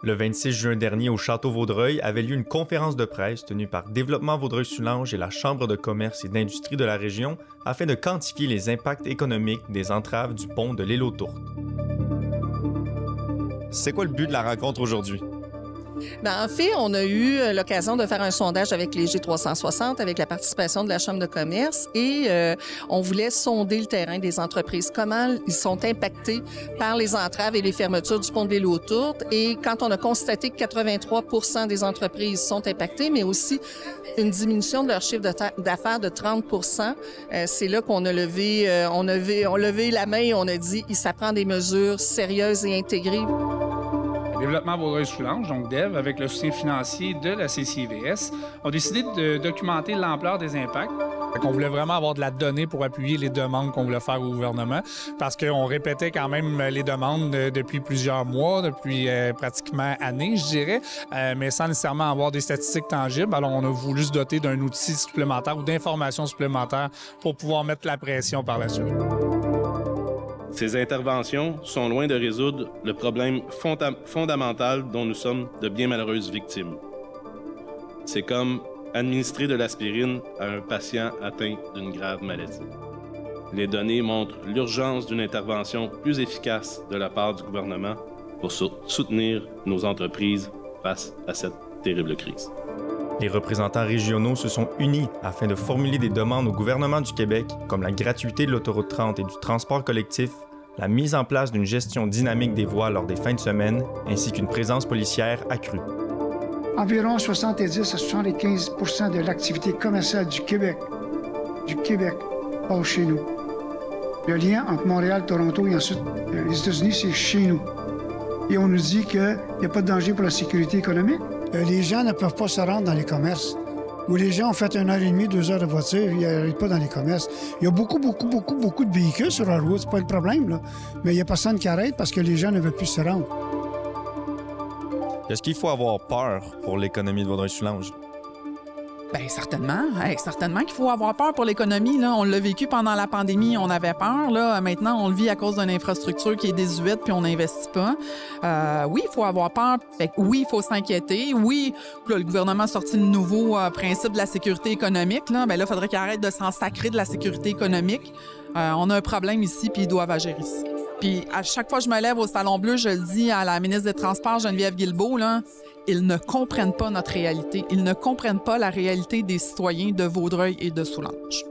Le 26 juin dernier, au Château Vaudreuil, avait lieu une conférence de presse tenue par Développement Vaudreuil-Soulanges et la Chambre de commerce et d'industrie de la région afin de quantifier les impacts économiques des entraves du pont de l'Île aux Tourtes. C'est quoi le but de la rencontre aujourd'hui? En fait, on a eu l'occasion de faire un sondage avec les G360, avec la participation de la Chambre de commerce et on voulait sonder le terrain des entreprises, comment ils sont impactés par les entraves et les fermetures du pont de l'Île aux Tourtes. Et quand on a constaté que 83 % des entreprises sont impactées, mais aussi une diminution de leur chiffre d'affaires de 30 %, c'est là qu'on a levé, on levé la main et on a dit « ça prend des mesures sérieuses et intégrées ». Développement Vaudreuil-Soulanges, donc DEV, avec le soutien financier de la CCIVS, ont décidé de documenter l'ampleur des impacts. On voulait vraiment avoir de la donnée pour appuyer les demandes qu'on voulait faire au gouvernement parce qu'on répétait quand même les demandes depuis plusieurs mois, depuis pratiquement années, je dirais, mais sans nécessairement avoir des statistiques tangibles. Alors, on a voulu se doter d'un outil supplémentaire ou d'informations supplémentaires pour pouvoir mettre la pression par la suite. Ces interventions sont loin de résoudre le problème fondamental dont nous sommes de bien malheureuses victimes. C'est comme administrer de l'aspirine à un patient atteint d'une grave maladie. Les données montrent l'urgence d'une intervention plus efficace de la part du gouvernement pour soutenir nos entreprises face à cette terrible crise. Les représentants régionaux se sont unis afin de formuler des demandes au gouvernement du Québec, comme la gratuité de l'autoroute 30 et du transport collectif, la mise en place d'une gestion dynamique des voies lors des fins de semaine, ainsi qu'une présence policière accrue. Environ 70 à 75 % de l'activité commerciale du Québec passe chez nous. Le lien entre Montréal, Toronto et ensuite les États-Unis, c'est chez nous. Et on nous dit qu'il n'y a pas de danger pour la sécurité économique. Les gens ne peuvent pas se rendre dans les commerces. Où les gens ont fait 1h30, 2 heures de voiture, ils n'arrivent pas dans les commerces. Il y a beaucoup de véhicules sur la route, c'est pas le problème, là. Mais il n'y a personne qui arrête parce que les gens ne veulent plus se rendre. Est-ce qu'il faut avoir peur pour l'économie de Vaudreuil-Soulanges? Bien, certainement. Certainement qu'il faut avoir peur pour l'économie. Là. On l'a vécu pendant la pandémie, on avait peur. Là. Maintenant, on le vit à cause d'une infrastructure qui est désuète puis on n'investit pas. Oui, il faut avoir peur. Oui, il faut s'inquiéter. Oui, là, le gouvernement a sorti le nouveau principe de la sécurité économique. Là, il faudrait qu'il arrête de s'en sacrer de la sécurité économique. On a un problème ici puis ils doivent agir ici. Puis à chaque fois que je me lève au Salon Bleu, je le dis à la ministre des Transports, Geneviève Guilbeault, là, ils ne comprennent pas notre réalité. Ils ne comprennent pas la réalité des citoyens de Vaudreuil et de Soulanges.